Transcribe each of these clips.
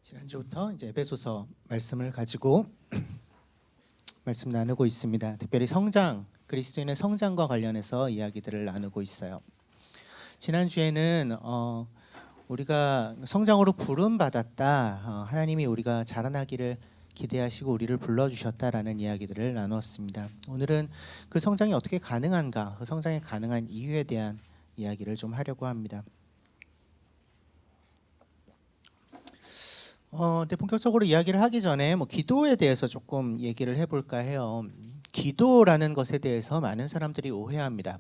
지난주부터 이제 에베소서 말씀을 가지고 말씀 나누고 있습니다. 특별히 성장, 그리스도인의 성장과 관련해서 이야기들을 나누고 있어요. 지난주에는 우리가 성장으로 부름 받았다. 하나님이 우리가 자라나기를 기대하시고 우리를 불러주셨다라는 이야기들을 나누었습니다. 오늘은 그 성장이 어떻게 가능한가, 그 성장이 가능한 이유에 대한 이야기를 좀 하려고 합니다. 근데 본격적으로 이야기를 하기 전에 기도에 대해서 조금 얘기를 해볼까 해요. 기도라는 것에 대해서 많은 사람들이 오해합니다.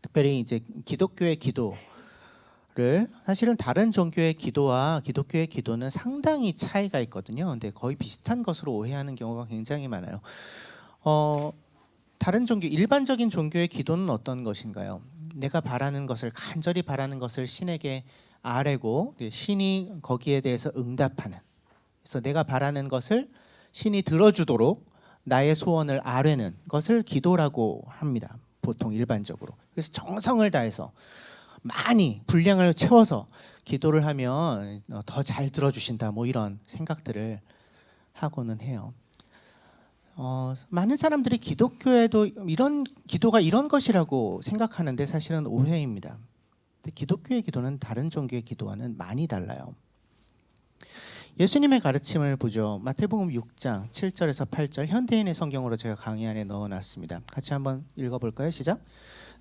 특별히 이제 기독교의 기도를 사실은 다른 종교의 기도와 기독교의 기도는 상당히 차이가 있거든요. 근데 거의 비슷한 것으로 오해하는 경우가 굉장히 많아요. 다른 종교, 일반적인 종교의 기도는 어떤 것인가요? 내가 바라는 것을 간절히 바라는 것을 신에게 아뢰고 신이 거기에 대해서 응답하는, 그래서 내가 바라는 것을 신이 들어주도록 나의 소원을 아뢰는 것을 기도라고 합니다. 보통 일반적으로. 그래서 정성을 다해서 많이 분량을 채워서 기도를 하면 더 잘 들어주신다, 이런 생각들을 하고는 해요. 많은 사람들이 기독교에도 이런 기도가 이런 것이라고 생각하는데 사실은 오해입니다. 기독교의 기도는 다른 종교의 기도와는 많이 달라요. 예수님의 가르침을 보죠. 마태복음 6장 7절에서 8절, 현대인의 성경으로 제가 강의 안에 넣어놨습니다. 같이 한번 읽어볼까요? 시작.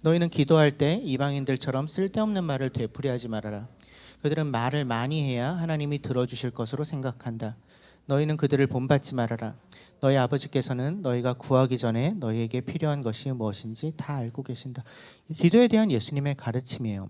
너희는 기도할 때 이방인들처럼 쓸데없는 말을 되풀이하지 말아라. 그들은 말을 많이 해야 하나님이 들어주실 것으로 생각한다. 너희는 그들을 본받지 말아라. 너희 아버지께서는 너희가 구하기 전에 너희에게 필요한 것이 무엇인지 다 알고 계신다. 기도에 대한 예수님의 가르침이에요.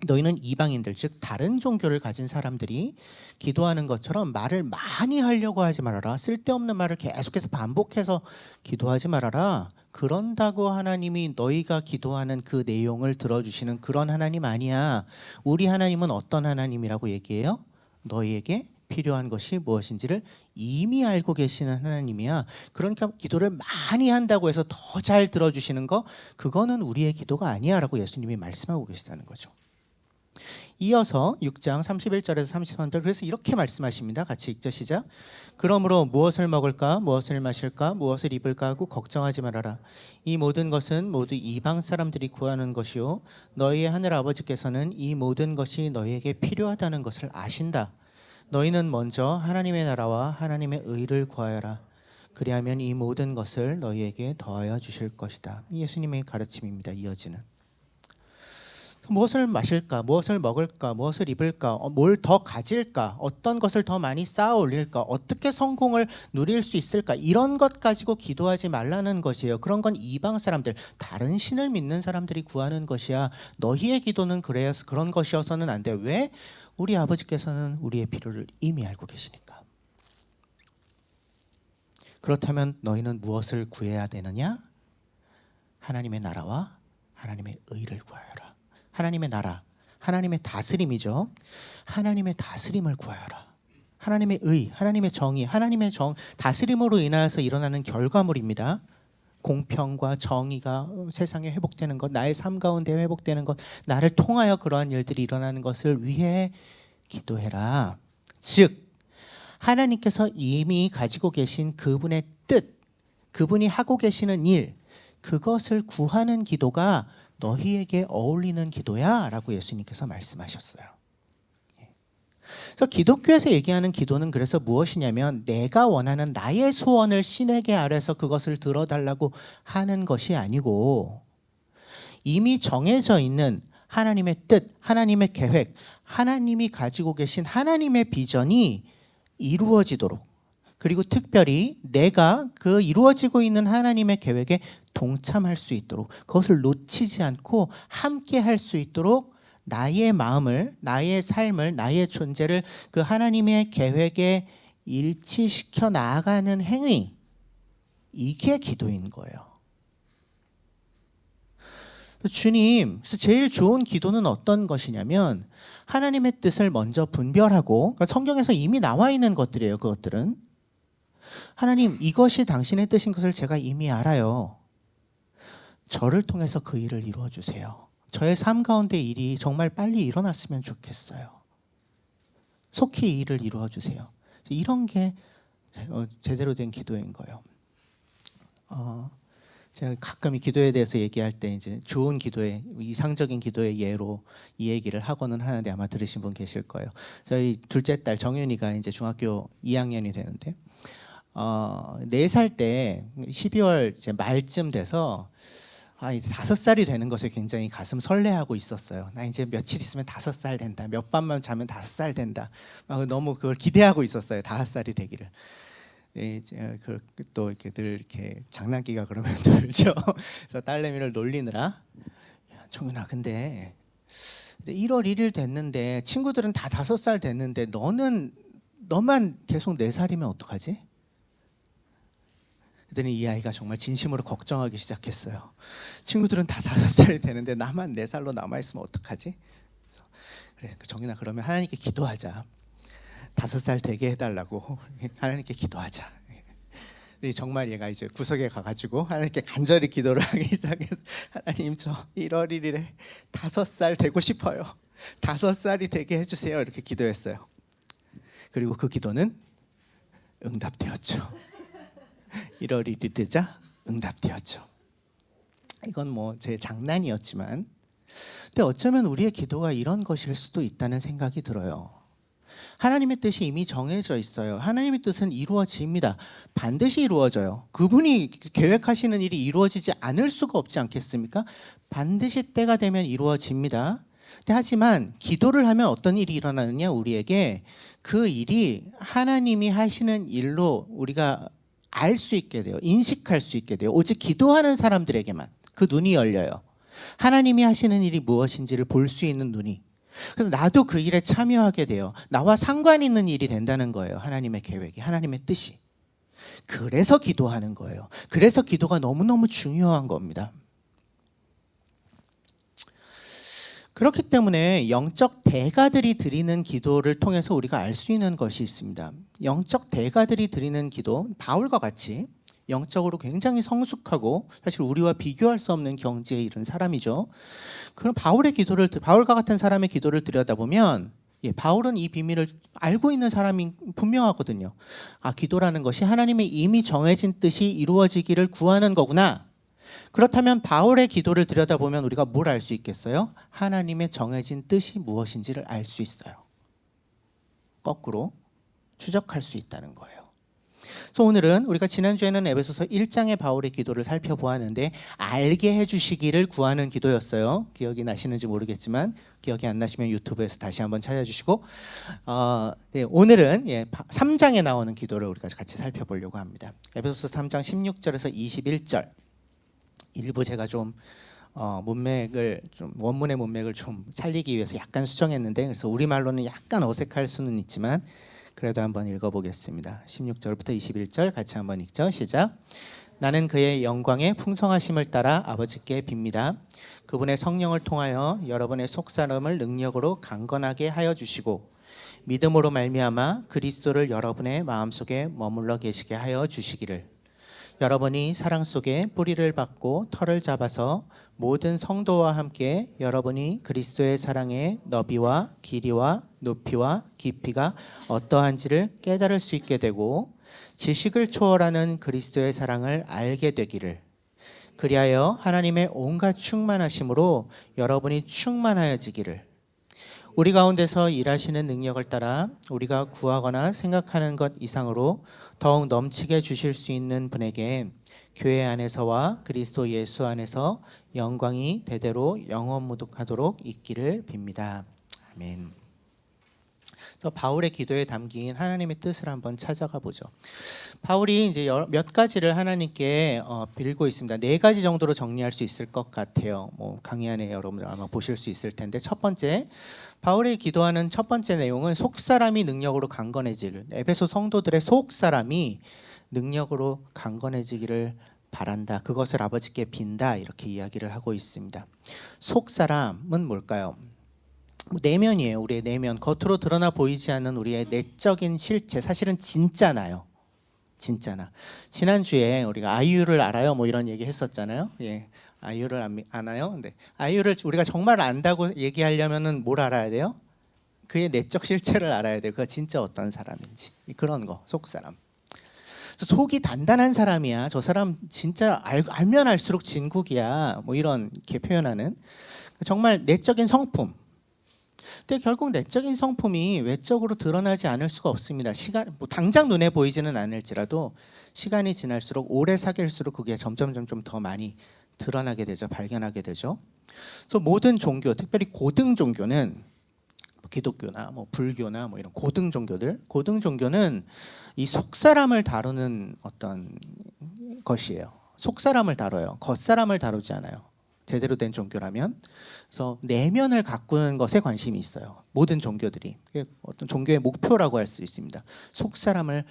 너희는 이방인들, 즉 다른 종교를 가진 사람들이 기도하는 것처럼 말을 많이 하려고 하지 말아라. 쓸데없는 말을 계속해서 반복해서 기도하지 말아라. 그런다고 하나님이 너희가 기도하는 그 내용을 들어주시는 그런 하나님 아니야. 우리 하나님은 어떤 하나님이라고 얘기해요? 너희에게 필요한 것이 무엇인지를 이미 알고 계시는 하나님이야. 그러니까 기도를 많이 한다고 해서 더 잘 들어주시는 거, 그거는 우리의 기도가 아니야 라고 예수님이 말씀하고 계시다는 거죠. 이어서 6장 31절에서 33절, 그래서 이렇게 말씀하십니다. 같이 읽죠. 시작. 그러므로 무엇을 먹을까, 무엇을 마실까, 무엇을 입을까 하고 걱정하지 말아라. 이 모든 것은 모두 이방 사람들이 구하는 것이요 너희의 하늘 아버지께서는 이 모든 것이 너희에게 필요하다는 것을 아신다. 너희는 먼저 하나님의 나라와 하나님의 의를 구하여라. 그리하면 이 모든 것을 너희에게 더하여 주실 것이다. 예수님의 가르침입니다. 이어지는. 무엇을 마실까, 무엇을 먹을까, 무엇을 입을까, 뭘 더 가질까, 어떤 것을 더 많이 쌓아 올릴까, 어떻게 성공을 누릴 수 있을까, 이런 것 가지고 기도하지 말라는 것이에요. 그런 건 이방 사람들, 다른 신을 믿는 사람들이 구하는 것이야. 너희의 기도는 그런 것이어서는 안 돼. 왜? 우리 아버지께서는 우리의 필요를 이미 알고 계시니까. 그렇다면 너희는 무엇을 구해야 되느냐? 하나님의 나라와 하나님의 의를 구하여라. 하나님의 나라, 하나님의 다스림이죠. 하나님의 다스림을 구하여라. 하나님의 의, 하나님의 정의, 하나님의 다스림으로 인하여서 일어나는 결과물입니다. 공평과 정의가 세상에 회복되는 것, 나의 삶 가운데 회복되는 것, 나를 통하여 그러한 일들이 일어나는 것을 위해 기도해라. 즉 하나님께서 이미 가지고 계신 그분의 뜻, 그분이 하고 계시는 일, 그것을 구하는 기도가 너희에게 어울리는 기도야 라고 예수님께서 말씀하셨어요. 그래서 기독교에서 얘기하는 기도는 그래서 무엇이냐면 내가 원하는 나의 소원을 신에게 아뢰서 그것을 들어달라고 하는 것이 아니고 이미 정해져 있는 하나님의 뜻, 하나님의 계획, 하나님이 가지고 계신 하나님의 비전이 이루어지도록, 그리고 특별히 내가 그 이루어지고 있는 하나님의 계획에 동참할 수 있도록, 그것을 놓치지 않고 함께 할 수 있도록 나의 마음을, 나의 삶을, 나의 존재를 그 하나님의 계획에 일치시켜 나아가는 행위, 이게 기도인 거예요. 주님, 그래서 제일 좋은 기도는 어떤 것이냐면 하나님의 뜻을 먼저 분별하고, 그러니까 성경에서 이미 나와 있는 것들이에요. 그것들은 하나님, 이것이 당신의 뜻인 것을 제가 이미 알아요. 저를 통해서 그 일을 이루어 주세요. 저의 삶 가운데 일이 정말 빨리 일어났으면 좋겠어요. 속히 이 일을 이루어 주세요. 이런 게 제대로 된 기도인 거예요. 제가 가끔 이 기도에 대해서 얘기할 때 이제 좋은 기도의 이상적인 기도의 예로 이 얘기를 하고는 하는데 아마 들으신 분 계실 거예요. 저희 둘째 딸 정윤이가 이제 중학교 2학년이 되는데 4살 때 12월 이제 말쯤 돼서 이제 5살이 되는 것에 굉장히 가슴 설레하고 있었어요. 나 이제 며칠 있으면 5살 된다. 몇 밤만 자면 5살 된다. 너무 그걸 기대하고 있었어요. 5살이 되기를. 또 이렇게 늘 이렇게 장난기가 그러면 들죠. 그래서 딸내미를 놀리느라 정윤아 근데 1월 1일 됐는데 친구들은 다 5살 됐는데 너만 계속 4살이면 어떡하지? 그랬더니 이 아이가 정말 진심으로 걱정하기 시작했어요. 친구들은 다 5살이 되는데 나만 4살로 남아있으면 어떡하지? 그래서 정윤아 그러면 하나님께 기도하자. 5살 되게 해달라고 하나님께 기도하자. 정말 얘가 이제 구석에 가가지고 하나님께 간절히 기도를 하기 시작해서 하나님 저 1월 1일에 5살 되고 싶어요. 5살이 되게 해주세요. 이렇게 기도했어요. 그리고 그 기도는 응답되었죠. 1월 1일 되자 응답되었죠. 이건 뭐 제 장난이었지만 근데 어쩌면 우리의 기도가 이런 것일 수도 있다는 생각이 들어요. 하나님의 뜻이 이미 정해져 있어요. 하나님의 뜻은 이루어집니다. 반드시 이루어져요. 그분이 계획하시는 일이 이루어지지 않을 수가 없지 않겠습니까? 반드시 때가 되면 이루어집니다. 하지만 기도를 하면 어떤 일이 일어나느냐, 우리에게 그 일이 하나님이 하시는 일로 우리가 알 수 있게 돼요. 인식할 수 있게 돼요. 오직 기도하는 사람들에게만 그 눈이 열려요. 하나님이 하시는 일이 무엇인지를 볼 수 있는 눈이. 그래서 나도 그 일에 참여하게 돼요. 나와 상관 있는 일이 된다는 거예요. 하나님의 계획이, 하나님의 뜻이. 그래서 기도하는 거예요. 그래서 기도가 너무너무 중요한 겁니다. 그렇기 때문에 영적 대가들이 드리는 기도를 통해서 우리가 알 수 있는 것이 있습니다. 영적 대가들이 드리는 기도, 바울과 같이 영적으로 굉장히 성숙하고 사실 우리와 비교할 수 없는 경지에 이른 사람이죠. 그럼 바울과 같은 사람의 기도를 들여다보면 바울은 이 비밀을 알고 있는 사람이 분명하거든요. 기도라는 것이 하나님의 이미 정해진 뜻이 이루어지기를 구하는 거구나. 그렇다면 바울의 기도를 들여다보면 우리가 뭘 알 수 있겠어요? 하나님의 정해진 뜻이 무엇인지를 알 수 있어요. 거꾸로 추적할 수 있다는 거예요. 그래서 오늘은 우리가 지난주에는 에베소서 1장의 바울의 기도를 살펴보았는데 알게 해주시기를 구하는 기도였어요. 기억이 나시는지 모르겠지만 기억이 안 나시면 유튜브에서 다시 한번 찾아주시고 오늘은 3장에 나오는 기도를 우리가 같이 살펴보려고 합니다. 에베소서 3장 16절에서 21절 일부 제가 좀 원문의 문맥을 좀 살리기 위해서 약간 수정했는데 그래서 우리말로는 약간 어색할 수는 있지만 그래도 한번 읽어보겠습니다. 16절부터 21절 같이 한번 읽죠. 시작. 나는 그의 영광의 풍성하심을 따라 아버지께 빕니다. 그분의 성령을 통하여 여러분의 속사람을 능력으로 강건하게 하여 주시고 믿음으로 말미암아 그리스도를 여러분의 마음속에 머물러 계시게 하여 주시기를. 여러분이 사랑 속에 뿌리를 받고 털을 잡아서 모든 성도와 함께 여러분이 그리스도의 사랑의 너비와 길이와 높이와 깊이가 어떠한지를 깨달을 수 있게 되고 지식을 초월하는 그리스도의 사랑을 알게 되기를. 그리하여 하나님의 온갖 충만하심으로 여러분이 충만하여지기를. 우리 가운데서 일하시는 능력을 따라 우리가 구하거나 생각하는 것 이상으로 더욱 넘치게 주실 수 있는 분에게 교회 안에서와 그리스도 예수 안에서 영광이 대대로 영원무득하도록 있기를 빕니다. 아멘. 그래서 바울의 기도에 담긴 하나님의 뜻을 한번 찾아가 보죠. 바울이 이제 몇 가지를 하나님께 빌고 있습니다. 4가지 정도로 정리할 수 있을 것 같아요. 강의 안에 여러분들 아마 보실 수 있을 텐데 첫 번째, 바울이 기도하는 첫 번째 내용은 속사람이 능력으로 강건해지기를, 에베소 성도들의 속사람이 능력으로 강건해지기를 바란다. 그것을 아버지께 빈다. 이렇게 이야기를 하고 있습니다. 속사람은 뭘까요? 내면이에요. 우리의 내면, 겉으로 드러나 보이지 않는 우리의 내적인 실체, 사실은 진짜나요. 진짜나. 지난주에 우리가 아이유를 알아요? 이런 얘기 했었잖아요. 아이유를 아나요? 근데 아이유를 우리가 정말 안다고 얘기하려면은 뭘 알아야 돼요? 그의 내적 실체를 알아야 돼요. 그가 진짜 어떤 사람인지. 그런 거, 속사람. 속이 단단한 사람이야. 저 사람 진짜 알면 알수록 진국이야. 뭐 이렇게 표현하는 정말 내적인 성품. 근데 결국 내적인 성품이 외적으로 드러나지 않을 수가 없습니다. 시간 당장 눈에 보이지는 않을지라도 시간이 지날수록 오래 사귈수록 그게 점점 더 많이 드러나게 되죠. 발견하게 되죠. 그래서 모든 종교, 특별히 고등 종교는 기독교나 불교나 이런 고등 종교는 이 속사람을 다루는 어떤 것이에요. 속사람을 다뤄요. 겉사람을 다루지 않아요. 제대로 된 종교라면. 그래서 내면을 가꾸는 것에 관심이 있어요. 모든 종교들이. 어떤 종교의 목표라고 할 수 있습니다. 속사람을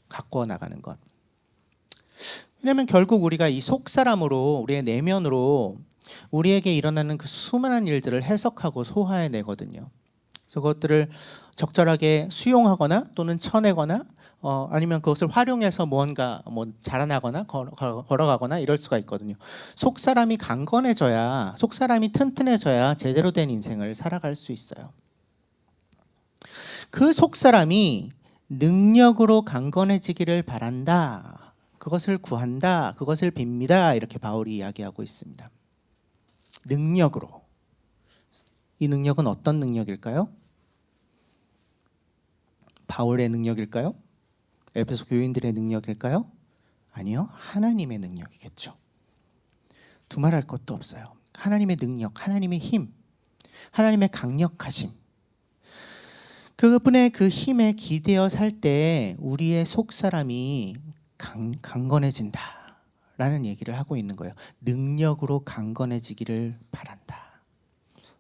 가꾸어 나가는 것. 왜냐하면 결국 우리가 이 속사람으로, 우리의 내면으로 우리에게 일어나는 그 수많은 일들을 해석하고 소화해내거든요. 그래서 그것들을 적절하게 수용하거나 또는 쳐내거나 아니면 그것을 활용해서 무언가 자라나거나 걸어가거나 이럴 수가 있거든요. 속사람이 강건해져야, 속사람이 튼튼해져야 제대로 된 인생을 살아갈 수 있어요. 그 속사람이 능력으로 강건해지기를 바란다. 그것을 구한다. 그것을 빕니다. 이렇게 바울이 이야기하고 있습니다. 능력으로. 이 능력은 어떤 능력일까요? 바울의 능력일까요? 에베소 교인들의 능력일까요? 아니요. 하나님의 능력이겠죠. 두말할 것도 없어요. 하나님의 능력, 하나님의 힘, 하나님의 강력하심. 그분의 그 힘에 기대어 살 때 우리의 속사람이 강건해진다라는 얘기를 하고 있는 거예요. 능력으로 강건해지기를 바란다.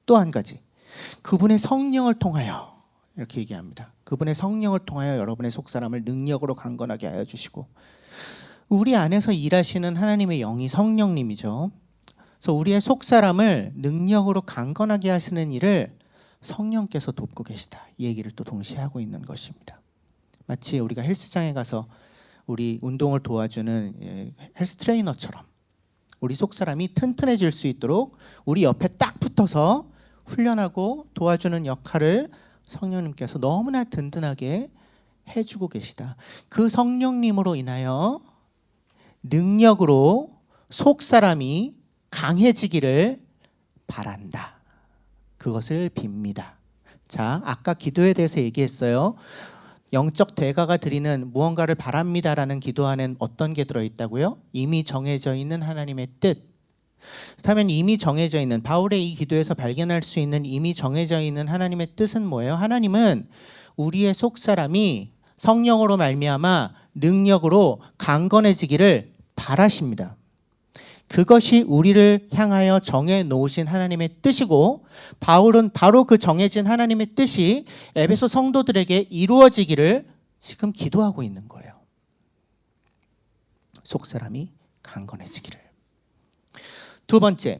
또 한 가지, 그분의 성령을 통하여 이렇게 얘기합니다. 그분의 성령을 통하여 여러분의 속사람을 능력으로 강건하게 하여 주시고, 우리 안에서 일하시는 하나님의 영이 성령님이죠. 그래서 우리의 속사람을 능력으로 강건하게 하시는 일을 성령께서 돕고 계시다. 이 얘기를 또 동시에 하고 있는 것입니다. 마치 우리가 헬스장에 가서 우리 운동을 도와주는 헬스 트레이너처럼 우리 속사람이 튼튼해질 수 있도록 우리 옆에 딱 붙어서 훈련하고 도와주는 역할을 성령님께서 너무나 든든하게 해주고 계시다. 그 성령님으로 인하여 능력으로 속사람이 강해지기를 바란다. 그것을 빕니다. 자, 아까 기도에 대해서 얘기했어요. 영적 대가가 드리는 무언가를 바랍니다라는 기도 안엔 어떤 게 들어있다고요? 이미 정해져 있는 하나님의 뜻. 그렇다면 이미 정해져 있는, 바울의 이 기도에서 발견할 수 있는 이미 정해져 있는 하나님의 뜻은 뭐예요? 하나님은 우리의 속사람이 성령으로 말미암아 능력으로 강건해지기를 바라십니다. 그것이 우리를 향하여 정해 놓으신 하나님의 뜻이고, 바울은 바로 그 정해진 하나님의 뜻이 에베소 성도들에게 이루어지기를 지금 기도하고 있는 거예요. 속사람이 강건해지기를. 두 번째,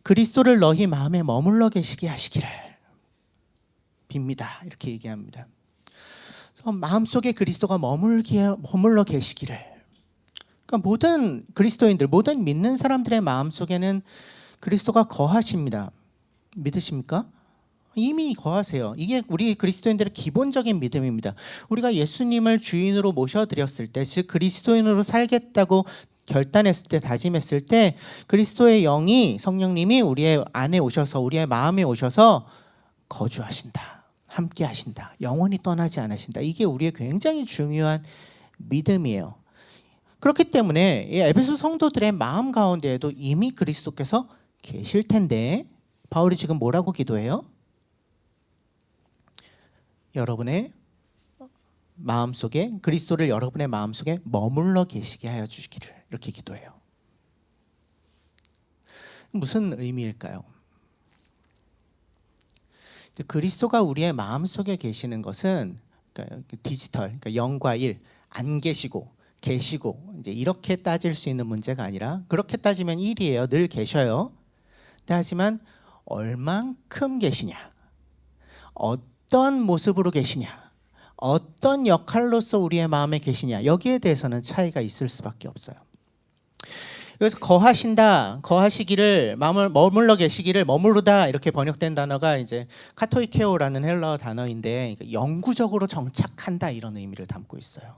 그리스도를 너희 마음에 머물러 계시게 하시기를 빕니다. 이렇게 얘기합니다. 그래서 마음속에 그리스도가 머물러 계시기를. 그러니까 모든 그리스도인들, 모든 믿는 사람들의 마음속에는 그리스도가 거하십니다. 믿으십니까? 이미 거하세요. 이게 우리 그리스도인들의 기본적인 믿음입니다. 우리가 예수님을 주인으로 모셔드렸을 때, 즉 그리스도인으로 살겠다고 결단했을 때, 다짐했을 때 그리스도의 영이, 성령님이 우리의 안에 오셔서, 우리의 마음에 오셔서 거주하신다. 함께 하신다. 영원히 떠나지 않으신다. 이게 우리의 굉장히 중요한 믿음이에요. 그렇기 때문에 에베소 성도들의 마음 가운데에도 이미 그리스도께서 계실 텐데, 바울이 지금 뭐라고 기도해요? 여러분의 마음속에, 그리스도를 여러분의 마음속에 머물러 계시게 하여 주시기를, 이렇게 기도해요. 무슨 의미일까요? 그리스도가 우리의 마음속에 계시는 것은, 그러니까 디지털, 그러니까 영과 일, 안 계시고 계시고 이제 이렇게 따질 수 있는 문제가 아니라, 그렇게 따지면 1이에요. 늘 계셔요. 하지만 얼만큼 계시냐, 어떤 모습으로 계시냐, 어떤 역할로서 우리의 마음에 계시냐, 여기에 대해서는 차이가 있을 수밖에 없어요. 그래서 거하신다, 거하시기를, 머물러 계시기를, 머무르다 이렇게 번역된 단어가 이제 카토이케오라는 헬라어 단어인데, 그러니까 영구적으로 정착한다 이런 의미를 담고 있어요.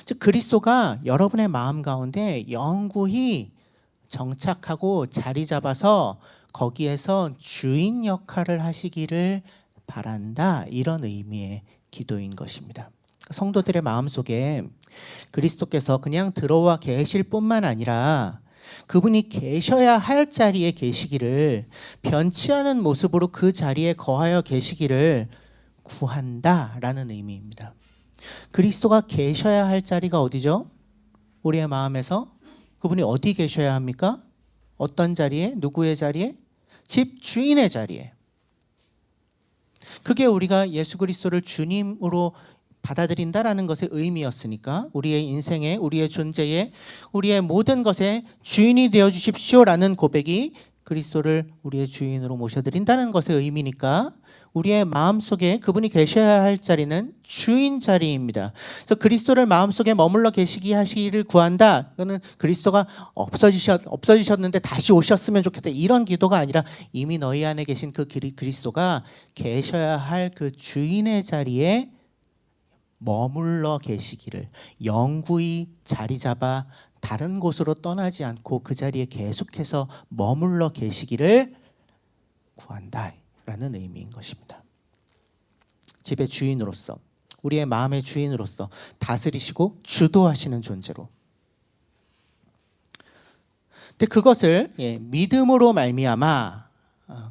즉 그리스도가 여러분의 마음 가운데 영구히 정착하고 자리 잡아서 거기에서 주인 역할을 하시기를 바란다, 이런 의미의 기도인 것입니다. 성도들의 마음속에 그리스도께서 그냥 들어와 계실 뿐만 아니라 그분이 계셔야 할 자리에 계시기를, 변치 않은 모습으로 그 자리에 거하여 계시기를 구한다라는 의미입니다. 그리스도가 계셔야 할 자리가 어디죠? 우리의 마음에서. 그분이 어디 계셔야 합니까? 어떤 자리에? 누구의 자리에? 집 주인의 자리에. 그게 우리가 예수 그리스도를 주님으로 받아들인다라는 것의 의미였으니까, 우리의 인생에, 우리의 존재에, 우리의 모든 것에 주인이 되어 주십시오라는 고백이 그리스도를 우리의 주인으로 모셔드린다는 것의 의미니까, 우리의 마음속에 그분이 계셔야 할 자리는 주인 자리입니다. 그래서 그리스도를 마음속에 머물러 계시게 하시기를 구한다. 이거는 그리스도가 없어지셨는데 다시 오셨으면 좋겠다, 이런 기도가 아니라 이미 너희 안에 계신 그 그리스도가 계셔야 할 그 주인의 자리에 머물러 계시기를, 영구히 자리 잡아 다른 곳으로 떠나지 않고 그 자리에 계속해서 머물러 계시기를 구한다 라는 의미인 것입니다. 집의 주인으로서, 우리의 마음의 주인으로서 다스리시고 주도하시는 존재로. 근데 그것을 믿음으로 말미암아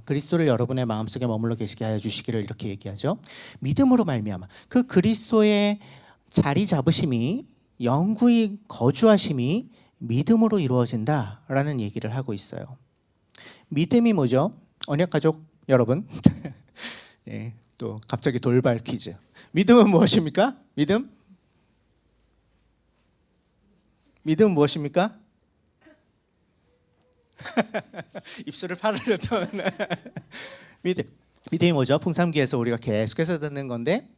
그리스도를 여러분의 마음속에 머물러 계시게 하여 주시기를, 이렇게 얘기하죠. 믿음으로 말미암아 그 그리스도의 자리 잡으심이, 영구히 거주하심이 믿음으로 이루어진다라는 얘기를 하고 있어요. 믿음이 뭐죠? 언약가족 여러분, 네, 또 갑자기 돌발 퀴즈. 믿음은 무엇입니까? 믿음은 무엇입니까? 입술을 파르르던 믿음이 뭐죠? 풍삼기에서 우리가 계속해서 듣는 건데,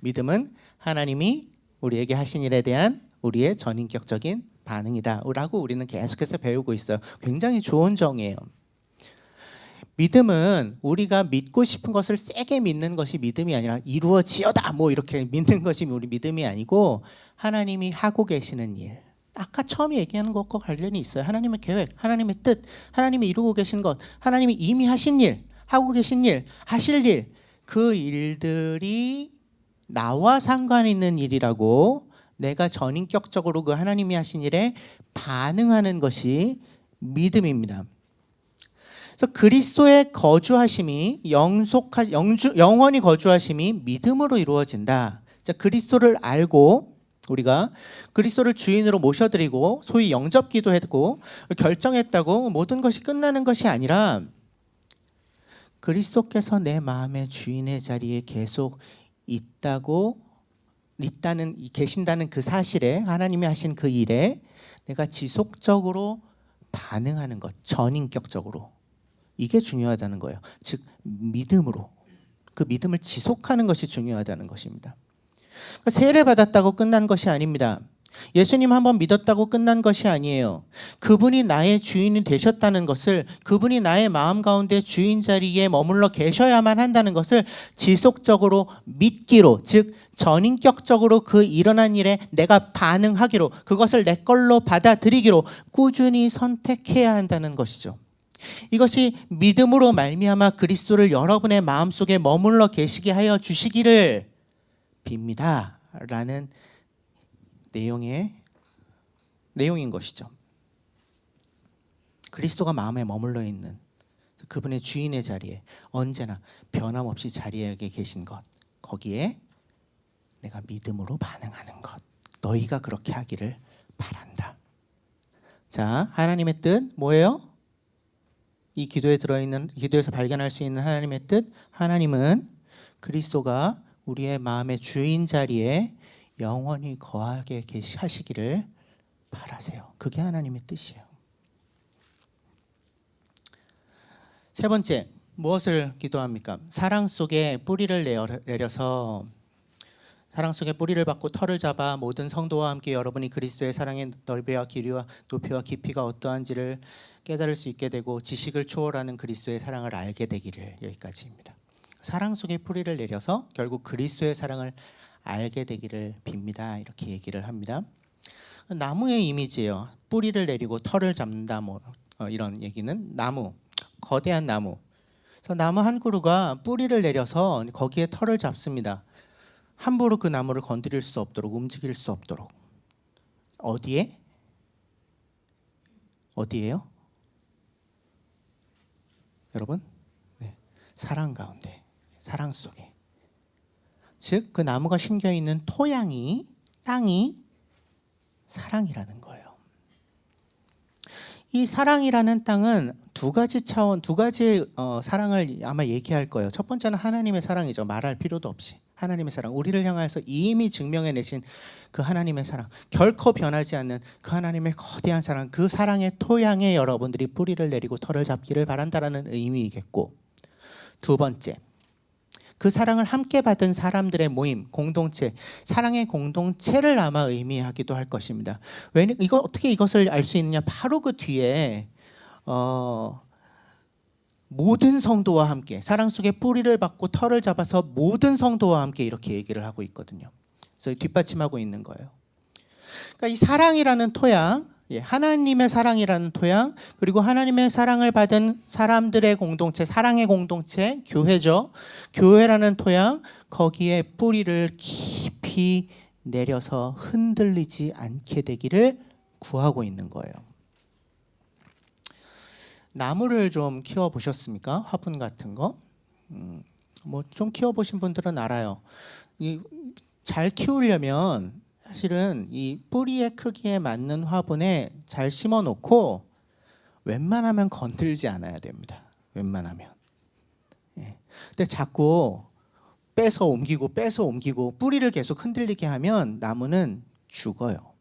믿음은 하나님이 우리에게 하신 일에 대한 우리의 전인격적인 반응이다 라고 우리는 계속해서 배우고 있어요. 굉장히 좋은 정의예요. 믿음은 우리가 믿고 싶은 것을 세게 믿는 것이 믿음이 아니라, 이루어지어다 뭐 이렇게 믿는 것이 우리 믿음이 아니고, 하나님이 하고 계시는 일, 아까 처음에 얘기하는 것과 관련이 있어요. 하나님의 계획, 하나님의 뜻, 하나님이 이루고 계신 것, 하나님이 이미 하신 일, 하고 계신 일, 하실 일, 그 일들이 나와 상관 있는 일이라고, 내가 전인격적으로 그 하나님이 하신 일에 반응하는 것이 믿음입니다. 그래서 그리스도의 거주하심이, 영원히 거주하심이 믿음으로 이루어진다. 자, 그리스도를 알고 우리가 그리스도를 주인으로 모셔드리고 소위 영접기도 했고 결정했다고 모든 것이 끝나는 것이 아니라, 그리스도께서 내 마음의 주인의 자리에 계속 계신다는 그 사실에, 하나님이 하신 그 일에 내가 지속적으로 반응하는 것, 전인격적으로, 이게 중요하다는 거예요. 즉 믿음으로, 그 믿음을 지속하는 것이 중요하다는 것입니다. 그러니까 세례 받았다고 끝난 것이 아닙니다. 예수님 한번 믿었다고 끝난 것이 아니에요. 그분이 나의 주인이 되셨다는 것을, 그분이 나의 마음 가운데 주인 자리에 머물러 계셔야만 한다는 것을 지속적으로 믿기로, 즉 전인격적으로 그 일어난 일에 내가 반응하기로, 그것을 내 걸로 받아들이기로 꾸준히 선택해야 한다는 것이죠. 이것이 믿음으로 말미암아 그리스도를 여러분의 마음속에 머물러 계시게 하여 주시기를 빕니다 라는 내용인 것이죠. 그리스도가 마음에 머물러 있는 그분의 주인의 자리에 언제나 변함없이 자리에 계신 것, 거기에 내가 믿음으로 반응하는 것, 너희가 그렇게 하기를 바란다. 자, 하나님의 뜻 뭐예요? 이 기도에서 발견할 수 있는 하나님의 뜻, 하나님은 그리스도가 우리의 마음의 주인 자리에 영원히 거하게 하시기를 바라세요. 그게 하나님의 뜻이에요. 세 번째, 무엇을 기도합니까? 사랑 속에 뿌리를 내려서 사랑 속에 뿌리를 받고 털을 잡아 모든 성도와 함께 여러분이 그리스도의 사랑의 넓이와 길이와 높이와 깊이가 어떠한지를 깨달을 수 있게 되고 지식을 초월하는 그리스도의 사랑을 알게 되기를. 여기까지입니다. 사랑 속에 뿌리를 내려서 결국 그리스도의 사랑을 알게 되기를 빕니다. 이렇게 얘기를 합니다. 나무의 이미지예요. 뿌리를 내리고 털을 잡는다. 이런 얘기는 나무, 거대한 나무. 그래서 나무 한 그루가 뿌리를 내려서 거기에 털을 잡습니다. 함부로 그 나무를 건드릴 수 없도록, 움직일 수 없도록. 어디에? 어디에요? 여러분? 네. 사랑 가운데, 사랑 속에. 즉 그 나무가 심겨 있는 토양이, 땅이 사랑이라는 거예요. 이 사랑이라는 땅은 두 가지 사랑을 아마 얘기할 거예요. 첫 번째는 하나님의 사랑이죠. 말할 필요도 없이 하나님의 사랑, 우리를 향해서 이미 증명해내신 그 하나님의 사랑, 결코 변하지 않는 그 하나님의 거대한 사랑, 그 사랑의 토양에 여러분들이 뿌리를 내리고 털을 잡기를 바란다라는 의미이겠고, 두 번째, 그 사랑을 함께 받은 사람들의 모임, 공동체, 사랑의 공동체를 아마 의미하기도 할 것입니다. 어떻게 이것을 알 수 있느냐? 바로 그 뒤에 모든 성도와 함께, 사랑 속에 뿌리를 받고 털을 잡아서 모든 성도와 함께 이렇게 얘기를 하고 있거든요. 그래서 뒷받침하고 있는 거예요. 그러니까 이 사랑이라는 토양, 하나님의 사랑이라는 토양, 그리고 하나님의 사랑을 받은 사람들의 공동체, 사랑의 공동체, 교회죠. 교회라는 토양, 거기에 뿌리를 깊이 내려서 흔들리지 않게 되기를 구하고 있는 거예요. 나무를 좀 키워 보셨습니까? 화분 같은 거? 뭐 좀 키워 보신 분들은 알아요. 잘 키우려면 사실은 이 뿌리의 크기에 맞는 화분에 잘 심어 놓고 웬만하면 건들지 않아야 됩니다. 웬만하면. 근데 자꾸 빼서 옮기고 뿌리를 계속 흔들리게 하면 나무는 죽어요.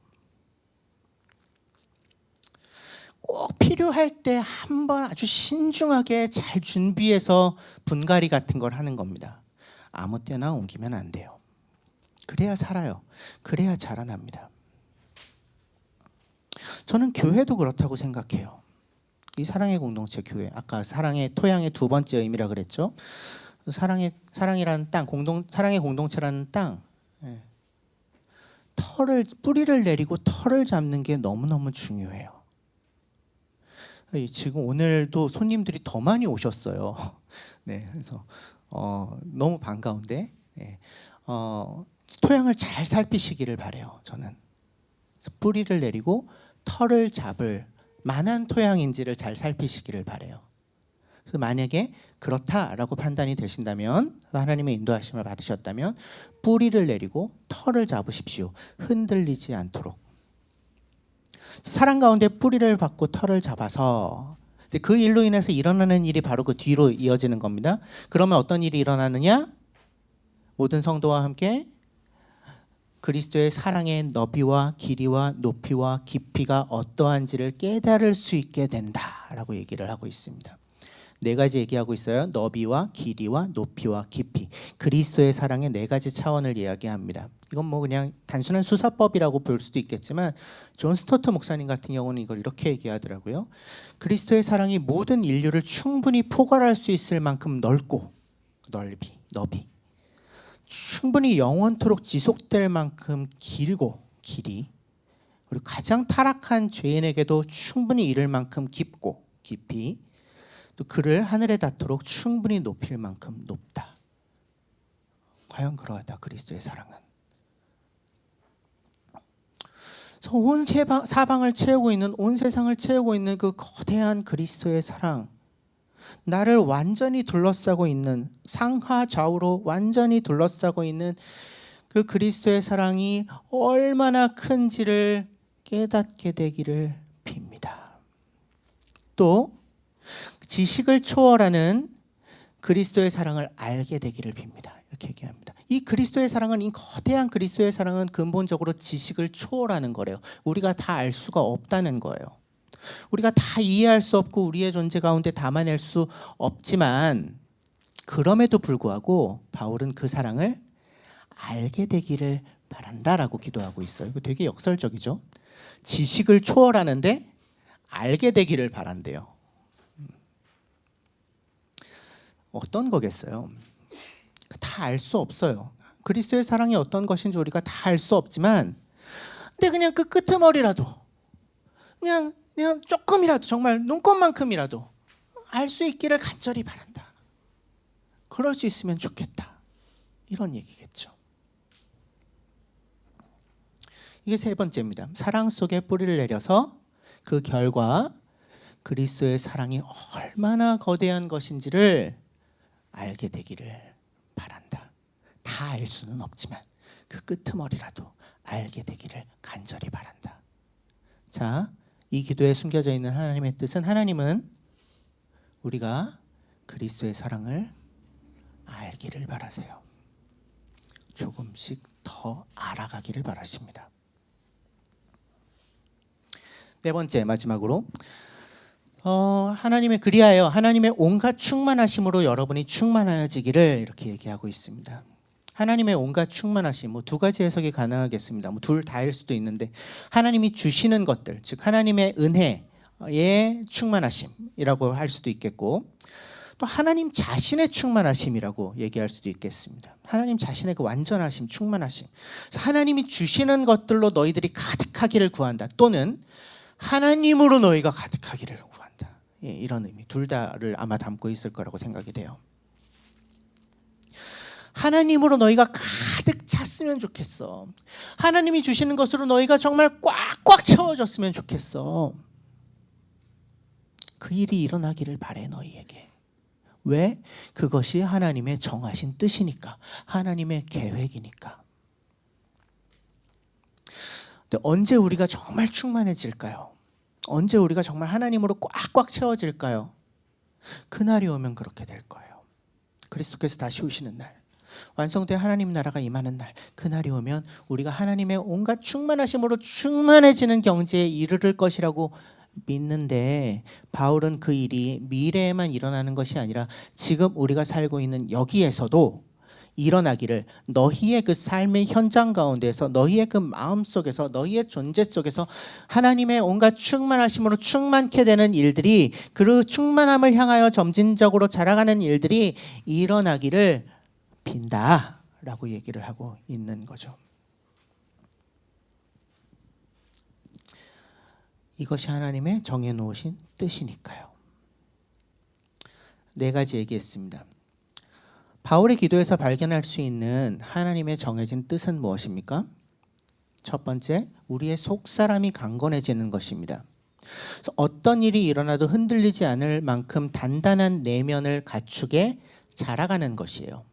꼭 필요할 때 한번 아주 신중하게 잘 준비해서 분갈이 같은 걸 하는 겁니다. 아무 때나 옮기면 안 돼요. 그래야 살아요. 그래야 자라납니다. 저는 교회도 그렇다고 생각해요. 이 사랑의 공동체 교회, 아까 사랑의 토양의 두 번째 의미라 그랬죠. 사랑이라는 땅, 사랑의 공동체라는 땅, 뿌리를 내리고 털을 잡는 게 너무너무 중요해요. 지금 오늘도 손님들이 더 많이 오셨어요. 네, 그래서 너무 반가운데. 토양을 잘 살피시기를 바래요. 저는 뿌리를 내리고 털을 잡을 만한 토양인지를 잘 살피시기를 바래요. 그래서 만약에 그렇다라고 판단이 되신다면, 하나님의 인도하심을 받으셨다면 뿌리를 내리고 털을 잡으십시오. 흔들리지 않도록. 사랑 가운데 뿌리를 받고 털을 잡아서 그 일로 인해서 일어나는 일이 바로 그 뒤로 이어지는 겁니다. 그러면 어떤 일이 일어나느냐? 모든 성도와 함께 그리스도의 사랑의 너비와 길이와 높이와 깊이가 어떠한지를 깨달을 수 있게 된다라고 얘기를 하고 있습니다. 네 가지 얘기하고 있어요. 너비와 길이와 높이와 깊이. 그리스도의 사랑의 네 가지 차원을 이야기합니다. 이건 뭐 그냥 단순한 수사법이라고 볼 수도 있겠지만 존 스토트 목사님 같은 경우는 이걸 이렇게 얘기하더라고요. 그리스도의 사랑이 모든 인류를 충분히 포괄할 수 있을 만큼 넓고, 너비. 충분히 영원토록 지속될 만큼 길고, 길이. 그리고 가장 타락한 죄인에게도 충분히 이를 만큼 깊고, 깊이. 또 그를 하늘에 닿도록 충분히 높일 만큼 높다. 과연 그러하다, 그리스도의 사랑은. 그래서 온 사방을 채우고 있는, 온 세상을 채우고 있는 그 거대한 그리스도의 사랑, 나를 완전히 둘러싸고 있는, 상하 좌우로 완전히 둘러싸고 있는 그 그리스도의 사랑이 얼마나 큰지를 깨닫게 되기를 빕니다. 또 지식을 초월하는 그리스도의 사랑을 알게 되기를 빕니다. 이렇게 얘기합니다. 이 그리스도의 사랑은, 이 거대한 그리스도의 사랑은 근본적으로 지식을 초월하는 거래요. 우리가 다 알 수가 없다는 거예요. 우리가 다 이해할 수 없고 우리의 존재 가운데 담아낼 수 없지만, 그럼에도 불구하고 바울은 그 사랑을 알게 되기를 바란다라고 기도하고 있어요. 이거 되게 역설적이죠. 지식을 초월하는데 알게 되기를 바란대요. 어떤 거겠어요? 다 알 수 없어요. 그리스도의 사랑이 어떤 것인지 우리가 다 알 수 없지만, 근데 그냥 그 끄트머리라도, 그냥 조금이라도, 정말 눈곱만큼이라도 알 수 있기를 간절히 바란다. 그럴 수 있으면 좋겠다. 이런 얘기겠죠. 이게 세 번째입니다. 사랑 속에 뿌리를 내려서 그 결과 그리스도의 사랑이 얼마나 거대한 것인지를 알게 되기를 바란다. 다 알 수는 없지만 그 끄트머리라도 알게 되기를 간절히 바란다. 자, 이 기도에 숨겨져 있는 하나님의 뜻은, 하나님은 우리가 그리스도의 사랑을 알기를 바라세요. 조금씩 더 알아가기를 바라십니다. 네 번째, 마지막으로 하나님의 그리하여 하나님의 온갖 충만하심으로 여러분이 충만하여지기를 이렇게 얘기하고 있습니다. 하나님의 온갖 충만하심, 두 가지 해석이 가능하겠습니다. 둘 다일 수도 있는데, 하나님이 주시는 것들, 즉 하나님의 은혜의 충만하심이라고 할 수도 있겠고, 또 하나님 자신의 충만하심이라고 얘기할 수도 있겠습니다. 하나님 자신의 그 완전하심, 충만하심. 하나님이 주시는 것들로 너희들이 가득하기를 구한다. 또는 하나님으로 너희가 가득하기를 구한다. 이런 의미, 둘 다를 아마 담고 있을 거라고 생각이 돼요. 하나님으로 너희가 가득 찼으면 좋겠어. 하나님이 주시는 것으로 너희가 정말 꽉꽉 채워졌으면 좋겠어. 그 일이 일어나기를 바래, 너희에게. 왜? 그것이 하나님의 정하신 뜻이니까, 하나님의 계획이니까. 근데 언제 우리가 정말 충만해질까요? 언제 우리가 정말 하나님으로 꽉꽉 채워질까요? 그날이 오면 그렇게 될 거예요. 그리스도께서 다시 오시는 날, 완성된 하나님 나라가 임하는 날, 그날이 오면 우리가 하나님의 온갖 충만하심으로 충만해지는 경지에 이르를 것이라고 믿는데, 바울은 그 일이 미래에만 일어나는 것이 아니라 지금 우리가 살고 있는 여기에서도 일어나기를, 너희의 그 삶의 현장 가운데서, 너희의 그 마음 속에서, 너희의 존재 속에서 하나님의 온갖 충만하심으로 충만케 되는 일들이, 그 충만함을 향하여 점진적으로 자라가는 일들이 일어나기를 빈다라고 얘기를 하고 있는 거죠. 이것이 하나님의 정해놓으신 뜻이니까요. 네 가지 얘기했습니다. 바울의 기도에서 발견할 수 있는 하나님의 정해진 뜻은 무엇입니까? 첫 번째, 우리의 속사람이 강건해지는 것입니다. 그래서 어떤 일이 일어나도 흔들리지 않을 만큼 단단한 내면을 갖추게 자라가는 것이에요.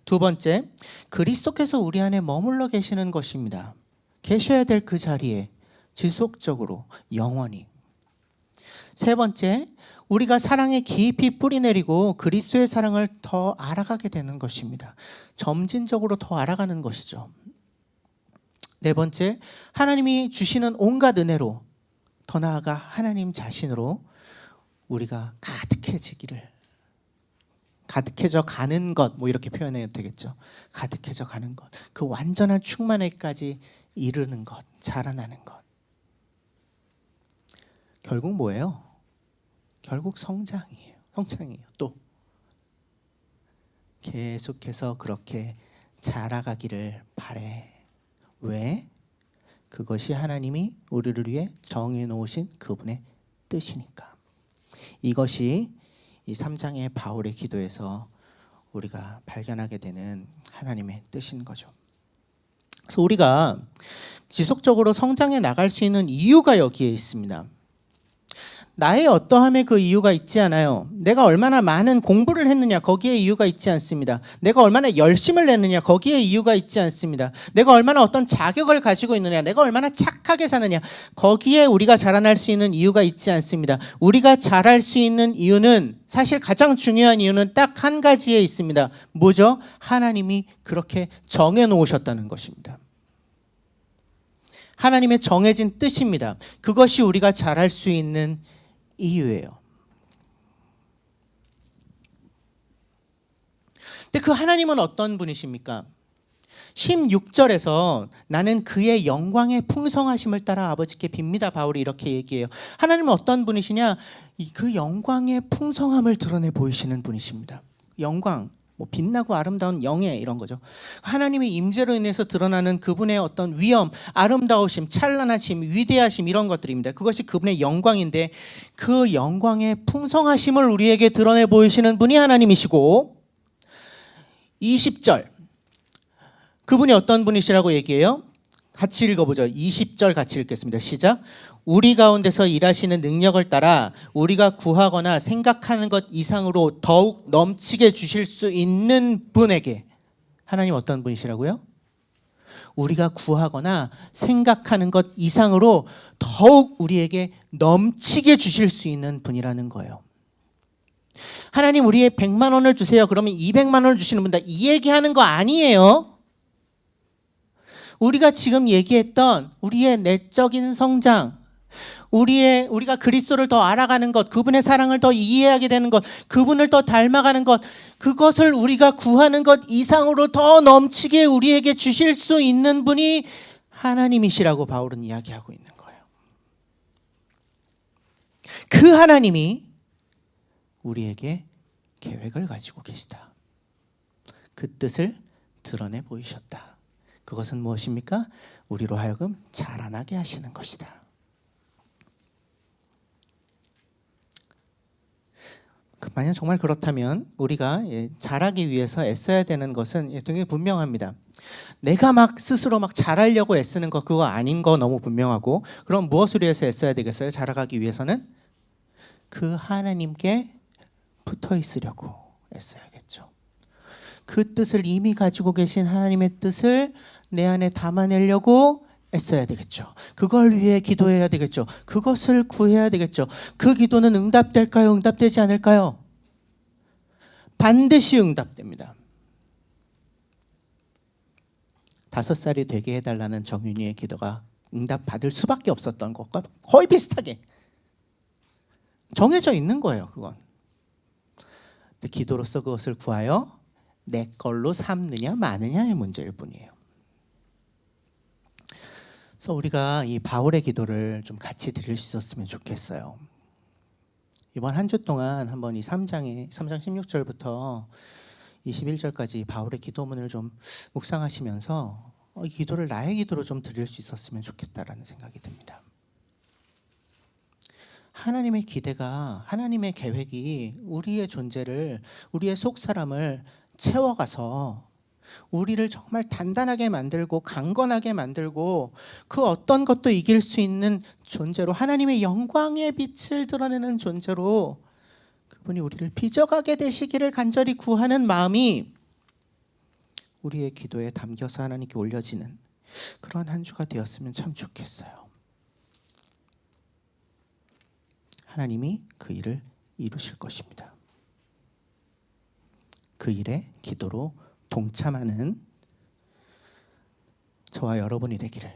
두 번째, 그리스도께서 우리 안에 머물러 계시는 것입니다. 계셔야 될 그 자리에 지속적으로, 영원히. 세 번째, 우리가 사랑에 깊이 뿌리내리고 그리스도의 사랑을 더 알아가게 되는 것입니다. 점진적으로 더 알아가는 것이죠. 네 번째, 하나님이 주시는 온갖 은혜로, 더 나아가 하나님 자신으로 우리가 가득해져 가는 것, 이렇게 표현해도 되겠죠. 가득해져 가는 것, 그 완전한 충만에까지 이르는 것, 자라나는 것. 결국 뭐예요? 결국 성장이에요. 또 계속해서 그렇게 자라가기를 바래. 왜? 그것이 하나님이 우리를 위해 정해놓으신 그분의 뜻이니까. 이것이 이 3장의 바울의 기도에서 우리가 발견하게 되는 하나님의 뜻인 거죠. 그래서 우리가 지속적으로 성장해 나갈 수 있는 이유가 여기에 있습니다. 나의 어떠함에 그 이유가 있지 않아요. 내가 얼마나 많은 공부를 했느냐, 거기에 이유가 있지 않습니다. 내가 얼마나 열심을 냈느냐, 거기에 이유가 있지 않습니다. 내가 얼마나 어떤 자격을 가지고 있느냐, 내가 얼마나 착하게 사느냐, 거기에 우리가 자라날 수 있는 이유가 있지 않습니다. 우리가 자랄 수 있는 이유는, 사실 가장 중요한 이유는 딱 한 가지에 있습니다. 뭐죠? 하나님이 그렇게 정해놓으셨다는 것입니다. 하나님의 정해진 뜻입니다. 그것이 우리가 자랄 수 있는 이유예요. 근데 그 하나님은 어떤 분이십니까? 16절에서 나는 그의 영광의 풍성하심을 따라 아버지께 빕니다. 바울이 이렇게 얘기해요. 하나님은 어떤 분이시냐? 그 영광의 풍성함을 드러내 보이시는 분이십니다. 영광, 뭐 빛나고 아름다운 영예 이런 거죠. 하나님의 임재로 인해서 드러나는 그분의 어떤 위엄, 아름다우심, 찬란하심, 위대하심 이런 것들입니다. 그것이 그분의 영광인데 그 영광의 풍성하심을 우리에게 드러내 보이시는 분이 하나님이시고 20절 그분이 어떤 분이시라고 얘기해요? 같이 읽어보죠. 20절 같이 읽겠습니다. 시작. 우리 가운데서 일하시는 능력을 따라 우리가 구하거나 생각하는 것 이상으로 더욱 넘치게 주실 수 있는 분에게. 하나님 어떤 분이시라고요? 우리가 구하거나 생각하는 것 이상으로 더욱 우리에게 넘치게 주실 수 있는 분이라는 거예요. 하나님 우리의 100만 원을 주세요. 그러면 200만 원을 주시는 분이다. 이 얘기하는 거 아니에요. 우리가 지금 얘기했던 우리의 내적인 성장, 우리가 그리스도를 더 알아가는 것, 그분의 사랑을 더 이해하게 되는 것, 그분을 더 닮아가는 것, 그것을 우리가 구하는 것 이상으로 더 넘치게 우리에게 주실 수 있는 분이 하나님이시라고 바울은 이야기하고 있는 거예요. 그 하나님이 우리에게 계획을 가지고 계시다. 그 뜻을 드러내 보이셨다. 그것은 무엇입니까? 우리로 하여금 자라나게 하시는 것이다. 만약 정말 그렇다면 우리가 자라기 위해서 애써야 되는 것은 굉장히 분명합니다. 내가 막 스스로 막 잘하려고 애쓰는 거 그거 아닌 거 너무 분명하고, 그럼 무엇을 위해서 애써야 되겠어요? 자라가기 위해서는 그 하나님께 붙어 있으려고 애써야겠죠. 그 뜻을 이미 가지고 계신 하나님의 뜻을 내 안에 담아내려고 애써야 되겠죠. 그걸 위해 기도해야 되겠죠. 그것을 구해야 되겠죠. 그 기도는 응답될까요? 응답되지 않을까요? 반드시 응답됩니다. 5살이 되게 해달라는 정윤이의 기도가 응답받을 수밖에 없었던 것과 거의 비슷하게 정해져 있는 거예요. 그건. 근데 기도로서 그것을 구하여 내 걸로 삼느냐 마느냐의 문제일 뿐이에요. 그래서 우리가 이 바울의 기도를 좀 같이 드릴 수 있었으면 좋겠어요. 이번 한 주 동안 한번 이 3장 16절부터 21절까지 바울의 기도문을 좀 묵상하시면서 이 기도를 나의 기도로 좀 드릴 수 있었으면 좋겠다라는 생각이 듭니다. 하나님의 기대가, 하나님의 계획이 우리의 존재를, 우리의 속사람을 채워가서 우리를 정말 단단하게 만들고 강건하게 만들고 그 어떤 것도 이길 수 있는 존재로, 하나님의 영광의 빛을 드러내는 존재로 그분이 우리를 빚어가게 되시기를 간절히 구하는 마음이 우리의 기도에 담겨서 하나님께 올려지는 그런 한 주가 되었으면 참 좋겠어요. 하나님이 그 일을 이루실 것입니다. 그 일에 기도로 동참하는 저와 여러분이 되기를.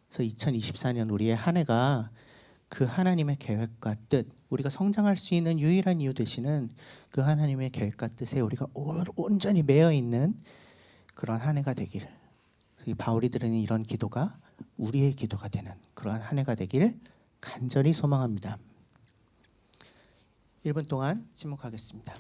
그래서 2024년 우리의 한 해가 그 하나님의 계획과 뜻, 우리가 성장할 수 있는 유일한 이유 되시는 그 하나님의 계획과 뜻에 우리가 온전히 매여 있는 그런 한 해가 되기를. 이 바울이 드리는 이런 기도가 우리의 기도가 되는 그러한 한 해가 되기를 간절히 소망합니다. 1분 동안 침묵하겠습니다.